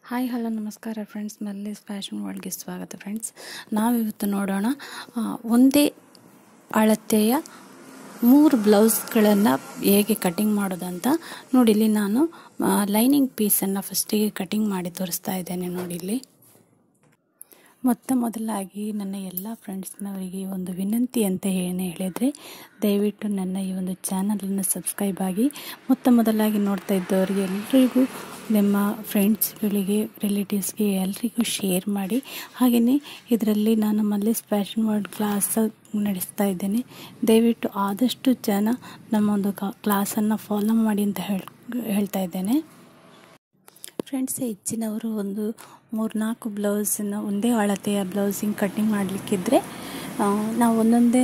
Hi hello ನಮಸ್ಕಾರ friends, ಮಲ್ಲಿಸ್ fashion ವರ್ಲ್ಡ್ಗೆ ಸ್ವಾಗತ friends. ನಾವಿವತ್ತು ನೋಡೋಣ ಒಂದೇ ಅಳತೆಯ 3 ಬ್ಲೌಸ್ಗಳನ್ನು ಹೇಗೆ ಕಟಿಂಗ್ ಮಾಡೋದಂತ. ನೋಡಿಲ್ಲಿ ನಾನು ಲೈನಿಂಗ್ ಪೀಸನ್ನು ಫಸ್ಟಿಗೆ ಕಟಿಂಗ್ ಮಾಡಿ ತೋರಿಸ್ತಾ ಇದ್ದೇನೆ. ನೋಡಿಲ್ಲಿ ಮೊದಲಾಗಿ ನನ್ನ ಎಲ್ಲ ಫ್ರೆಂಡ್ಸ್ನವರಿಗೆ ಒಂದು ವಿನಂತಿ ಅಂತ ಹೇಳಿದರೆ, ದಯವಿಟ್ಟು ನನ್ನ ಈ ಒಂದು ಚಾನಲನ್ನು ಸಬ್ಸ್ಕ್ರೈಬ್ ಆಗಿ. ಮೊದಲಾಗಿ ನೋಡ್ತಾ ಇದ್ದವರಿಗೆ ಎಲ್ರಿಗೂ, ನಿಮ್ಮ ಫ್ರೆಂಡ್ಸ್ಗಳಿಗೆ, ರಿಲೇಟಿವ್ಸ್ಗೆ ಎಲ್ರಿಗೂ ಶೇರ್ ಮಾಡಿ. ಹಾಗೆಯೇ ಇದರಲ್ಲಿ ನಾನು ಮಲ್ಲಿಸ್ ಫ್ಯಾಷನ್ ವರ್ಲ್ಡ್ ಕ್ಲಾಸ್ ನಡೆಸ್ತಾ ಇದ್ದೇನೆ. ದಯವಿಟ್ಟು ಆದಷ್ಟು ಜನ ನಮ್ಮ ಒಂದು ಕ್ಲಾಸನ್ನು ಫಾಲೋ ಮಾಡಿ ಅಂತ ಹೇಳ್ತಾ ಇದ್ದೇನೆ. ಫ್ರೆಂಡ್ಸ್, ಹೆಚ್ಚಿನವರು ಒಂದು 3-4 ಬ್ಲೌಸನ್ನು ಒಂದೇ ಅಳತೆಯ ಬ್ಲೌಸಿಂಗ್ ಕಟ್ಟಿಂಗ್ ಮಾಡಲಿಕ್ಕಿದ್ರೆ ನಾವು ಒಂದೊಂದೇ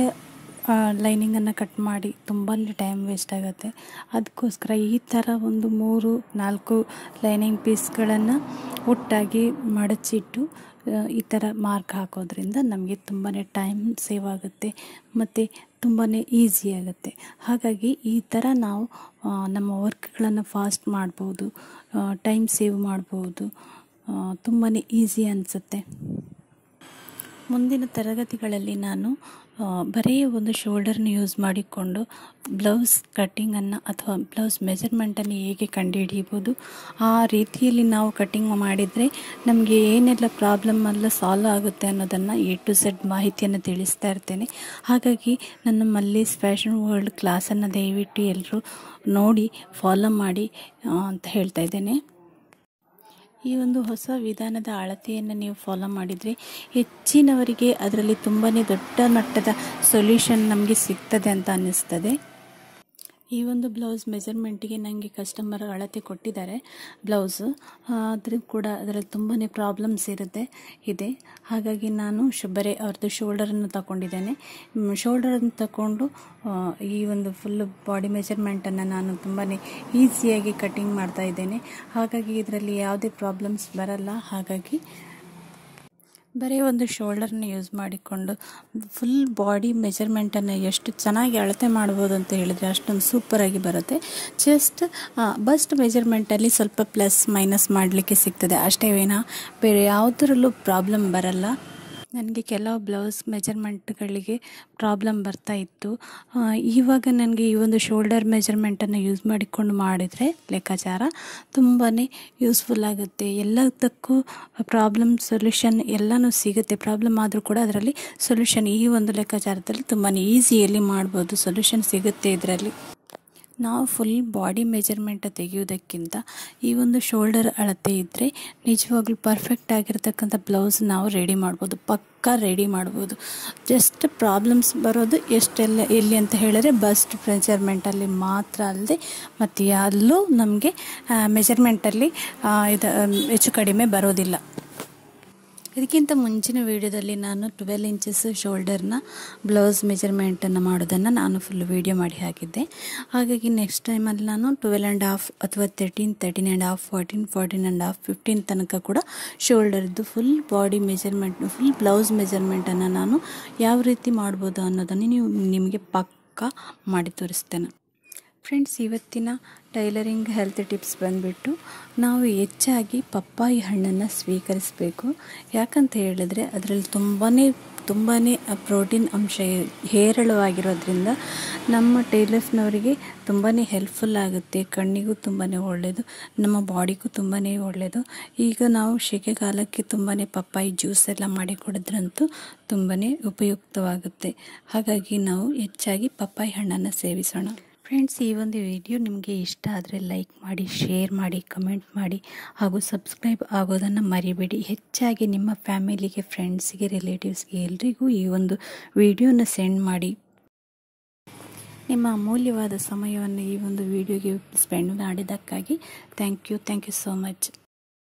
ಲೈನಿಂಗನ್ನು ಕಟ್ ಮಾಡಿ ತುಂಬಾ ಟೈಮ್ ವೇಸ್ಟ್ ಆಗುತ್ತೆ. ಅದಕ್ಕೋಸ್ಕರ ಈ ಥರ ಒಂದು 3-4 ಲೈನಿಂಗ್ ಪೀಸ್ಗಳನ್ನು ಒಟ್ಟಾಗಿ ಮಡಚಿಟ್ಟು ಈ ಥರ ಮಾರ್ಕ್ ಹಾಕೋದ್ರಿಂದ ನಮಗೆ ತುಂಬಾ ಟೈಮ್ ಸೇವ್ ಆಗುತ್ತೆ ಮತ್ತು ತುಂಬಾ ಈಸಿ ಆಗುತ್ತೆ. ಹಾಗಾಗಿ ಈ ಥರ ನಾವು ನಮ್ಮ ವರ್ಕ್ಗಳನ್ನು ಫಾಸ್ಟ್ ಮಾಡ್ಬೋದು, ಟೈಮ್ ಸೇವ್ ಮಾಡ್ಬೋದು, ತುಂಬಾ ಈಸಿ ಅನಿಸುತ್ತೆ. ಮುಂದಿನ ತರಗತಿಗಳಲ್ಲಿ ನಾನು ಬರೀ ಒಂದು ಶೋಲ್ಡರ್ನ ಯೂಸ್ ಮಾಡಿಕೊಂಡು ಬ್ಲೌಸ್ ಕಟ್ಟಿಂಗನ್ನು ಅಥವಾ ಬ್ಲೌಸ್ ಮೆಜರ್ಮೆಂಟನ್ನು ಹೇಗೆ ಕಂಡುಹಿಡಿಯಬಹುದು, ಆ ರೀತಿಯಲ್ಲಿ ನಾವು ಕಟ್ಟಿಂಗ್ ಮಾಡಿದರೆ ನಮಗೆ ಏನೆಲ್ಲ ಪ್ರಾಬ್ಲಮ್ ಎಲ್ಲ ಸಾಲ್ವ್ ಆಗುತ್ತೆ ಅನ್ನೋದನ್ನು A to Z ಮಾಹಿತಿಯನ್ನು ತಿಳಿಸ್ತಾ ಇರ್ತೇನೆ. ಹಾಗಾಗಿ ನನ್ನ ಮಲ್ಲಿಸ್ ಫ್ಯಾಷನ್ ವರ್ಲ್ಡ್ ಕ್ಲಾಸನ್ನು ದಯವಿಟ್ಟು ಎಲ್ಲರೂ ನೋಡಿ ಫಾಲೋ ಮಾಡಿ ಅಂತ ಹೇಳ್ತಾ ಇದ್ದೇನೆ. ಈ ಒಂದು ಹೊಸ ವಿಧಾನದ ಅಳತೆಯನ್ನು ನೀವು ಫಾಲೋ ಮಾಡಿದರೆ ಹೆಚ್ಚಿನವರಿಗೆ ಅದರಲ್ಲಿ ತುಂಬಾ ದೊಡ್ಡ ಮಟ್ಟದ ಸೊಲ್ಯೂಷನ್ ನಮಗೆ ಸಿಗ್ತದೆ ಅಂತ ಅನ್ನಿಸ್ತದೆ. ಈ ಒಂದು ಬ್ಲೌಸ್ ಮೆಜರ್ಮೆಂಟಿಗೆ ನನಗೆ ಕಸ್ಟಮರ್ ಅಳತೆ ಕೊಟ್ಟಿದ್ದಾರೆ ಬ್ಲೌಸು, ಆದರೂ ಕೂಡ ಅದರಲ್ಲಿ ತುಂಬಾ ಪ್ರಾಬ್ಲಮ್ಸ್ ಇದೆ. ಹಾಗಾಗಿ ನಾನು ಬರೀ ಅವ್ರದ್ದು ಶೋಲ್ಡರನ್ನು ತಗೊಂಡಿದ್ದೇನೆ. ಶೋಲ್ಡರನ್ನು ತಗೊಂಡು ಈ ಒಂದು ಫುಲ್ ಬಾಡಿ ಮೆಜರ್ಮೆಂಟನ್ನು ನಾನು ತುಂಬಾ ಈಸಿಯಾಗಿ ಕಟ್ಟಿಂಗ್ ಮಾಡ್ತಾ ಇದ್ದೇನೆ. ಹಾಗಾಗಿ ಇದರಲ್ಲಿ ಯಾವುದೇ ಪ್ರಾಬ್ಲಮ್ಸ್ ಬರಲ್ಲ. ಹಾಗಾಗಿ ಬರೀ ಒಂದು ಶೋಲ್ಡರ್ನ ಯೂಸ್ ಮಾಡಿಕೊಂಡು ಫುಲ್ ಬಾಡಿ ಮೆಜರ್ಮೆಂಟನ್ನು ಎಷ್ಟು ಚೆನ್ನಾಗಿ ಅಳತೆ ಮಾಡ್ಬೋದು ಅಂತ ಹೇಳಿದರೆ ಅಷ್ಟೊಂದು ಸೂಪರಾಗಿ ಬರುತ್ತೆ. ಜಸ್ಟ್ ಬಸ್ಟ್ ಮೆಜರ್ಮೆಂಟಲ್ಲಿ ಸ್ವಲ್ಪ ಪ್ಲಸ್ ಮೈನಸ್ ಮಾಡಲಿಕ್ಕೆ ಸಿಗ್ತದೆ ಅಷ್ಟೇ ವಿನಃ ಬೇರೆ ಯಾವುದರಲ್ಲೂ ಪ್ರಾಬ್ಲಮ್ ಬರಲ್ಲ. ನನಗೆ ಕೆಲವು ಬ್ಲೌಸ್ ಮೆಜರ್ಮೆಂಟ್ಗಳಿಗೆ ಪ್ರಾಬ್ಲಮ್ ಬರ್ತಾ ಇತ್ತು. ಇವಾಗ ನನಗೆ ಈ ಒಂದು ಶೋಲ್ಡರ್ ಮೆಜರ್ಮೆಂಟನ್ನು ಯೂಸ್ ಮಾಡಿಕೊಂಡು ಮಾಡಿದರೆ ಲೆಕ್ಕಾಚಾರ ತುಂಬಾ ಯೂಸ್ಫುಲ್ ಆಗುತ್ತೆ. ಎಲ್ಲದಕ್ಕೂ ಪ್ರಾಬ್ಲಮ್ ಸೊಲ್ಯೂಷನ್ ಎಲ್ಲನೂ ಸಿಗುತ್ತೆ. ಪ್ರಾಬ್ಲಮ್ ಆದರೂ ಕೂಡ ಅದರಲ್ಲಿ ಸೊಲ್ಯೂಷನ್ ಈ ಒಂದು ಲೆಕ್ಕಾಚಾರದಲ್ಲಿ ತುಂಬಾ ಈಸಿಯಲ್ಲಿ ಮಾಡ್ಬೋದು. ಸೊಲ್ಯೂಷನ್ ಸಿಗುತ್ತೆ ಇದರಲ್ಲಿ. ನಾವು ಫುಲ್ ಬಾಡಿ ಮೆಜರ್ಮೆಂಟ್ ತೆಗೆಯೋದಕ್ಕಿಂತ ಈ ಒಂದು ಶೋಲ್ಡರ್ ಅಳತೆ ಇದ್ದರೆ ನಿಜವಾಗ್ಲೂ ಪರ್ಫೆಕ್ಟ್ ಆಗಿರ್ತಕ್ಕಂಥ ಬ್ಲೌಸ್ ನಾವು ರೆಡಿ ಮಾಡ್ಬೋದು, ಪಕ್ಕಾ ರೆಡಿ ಮಾಡ್ಬೋದು. ಜಸ್ಟ್ ಪ್ರಾಬ್ಲಮ್ಸ್ ಬರೋದು ಎಲ್ಲಿ ಅಂತ ಹೇಳಿದ್ರೆ ಬಸ್ಟ್ ಮೆಜರ್ಮೆಂಟಲ್ಲಿ ಮಾತ್ರ ಅಲ್ಲದೆ ಮತ್ತು ಎಲ್ಲೂ ನಮಗೆ ಮೆಜರ್ಮೆಂಟಲ್ಲಿ ಹೆಚ್ಚು ಕಡಿಮೆ ಬರೋದಿಲ್ಲ. ಇದಕ್ಕಿಂತ ಮುಂಚಿನ ವಿಡಿಯೋದಲ್ಲಿ ನಾನು 12 ಇಂಚಸ್ ಶೋಲ್ಡರ್ನ ಬ್ಲೌಸ್ ಮೆಜರ್ಮೆಂಟನ್ನು ಮಾಡೋದನ್ನು ನಾನು ಫುಲ್ ವಿಡಿಯೋ ಮಾಡಿ ಹಾಕಿದ್ದೆ. ಹಾಗಾಗಿ ನೆಕ್ಸ್ಟ್ ಟೈಮಲ್ಲಿ ನಾನು 12.5 ಅಥವಾ 13, 13.5, 14, 14.5, 15 ತನಕ ಕೂಡ ಶೋಲ್ಡರ್ದು full body measurement, full blouse ಮೆಜರ್ಮೆಂಟನ್ನು ನಾನು ಯಾವ ರೀತಿ ಮಾಡ್ಬೋದು ಅನ್ನೋದನ್ನು ನಿಮಗೆ ಪಕ್ಕಾ ಮಾಡಿ ತೋರಿಸ್ತೇನೆ. ಫ್ರೆಂಡ್ಸ್, ಇವತ್ತಿನ ಟೈಲರಿಂಗ್ ಹೆಲ್ತ್ ಟಿಪ್ಸ್ ಬಂದುಬಿಟ್ಟು ನಾವು ಹೆಚ್ಚಾಗಿ ಪಪ್ಪಾಯಿ ಹಣ್ಣನ್ನು ಸ್ವೀಕರಿಸಬೇಕು. ಯಾಕಂತ ಹೇಳಿದ್ರೆ ಅದರಲ್ಲಿ ತುಂಬಾ ಪ್ರೋಟೀನ್ ಅಂಶ ಹೇರಳವಾಗಿರೋದ್ರಿಂದ ನಮ್ಮ ಟೈಲರ್ಸ್ನವರಿಗೆ ತುಂಬಾ ಹೆಲ್ಪ್ಫುಲ್ ಆಗುತ್ತೆ. ಕಣ್ಣಿಗೂ ತುಂಬಾ ಒಳ್ಳೆಯದು, ನಮ್ಮ ಬಾಡಿಗೂ ತುಂಬಾ ಒಳ್ಳೆಯದು. ಈಗ ನಾವು ಸೆಕೆಗಾಲಕ್ಕೆ ತುಂಬಾ ಪಪ್ಪಾಯಿ ಜ್ಯೂಸ್ ಎಲ್ಲ ಮಾಡಿ ಕುಡಿದ್ರಂತೂ ತುಂಬಾ ಉಪಯುಕ್ತವಾಗುತ್ತೆ. ಹಾಗಾಗಿ ನಾವು ಹೆಚ್ಚಾಗಿ ಪಪ್ಪಾಯಿ ಹಣ್ಣನ್ನು ಸೇವಿಸೋಣ. ಫ್ರೆಂಡ್ಸ್, ಈ ಒಂದು ವಿಡಿಯೋ ನಿಮಗೆ ಇಷ್ಟ ಆದರೆ ಲೈಕ್ ಮಾಡಿ, ಶೇರ್ ಮಾಡಿ, ಕಮೆಂಟ್ ಮಾಡಿ ಹಾಗೂ ಸಬ್ಸ್ಕ್ರೈಬ್ ಆಗೋದನ್ನು ಮರಿಬೇಡಿ. ಹೆಚ್ಚಾಗಿ ನಿಮ್ಮ ಫ್ಯಾಮಿಲಿಗೆ, ಫ್ರೆಂಡ್ಸ್ಗೆ, ರಿಲೇಟಿವ್ಸ್ಗೆ ಎಲ್ರಿಗೂ ಈ ಒಂದು ವಿಡಿಯೋನ ಸೆಂಡ್ ಮಾಡಿ. ನಿಮ್ಮ ಅಮೂಲ್ಯವಾದ ಸಮಯವನ್ನು ಈ ಒಂದು ವಿಡಿಯೋಗೆ ಸ್ಪೆಂಡ್ ಮಾಡಿದ್ದಕ್ಕಾಗಿ ಥ್ಯಾಂಕ್ ಯು ಸೋ ಮಚ್.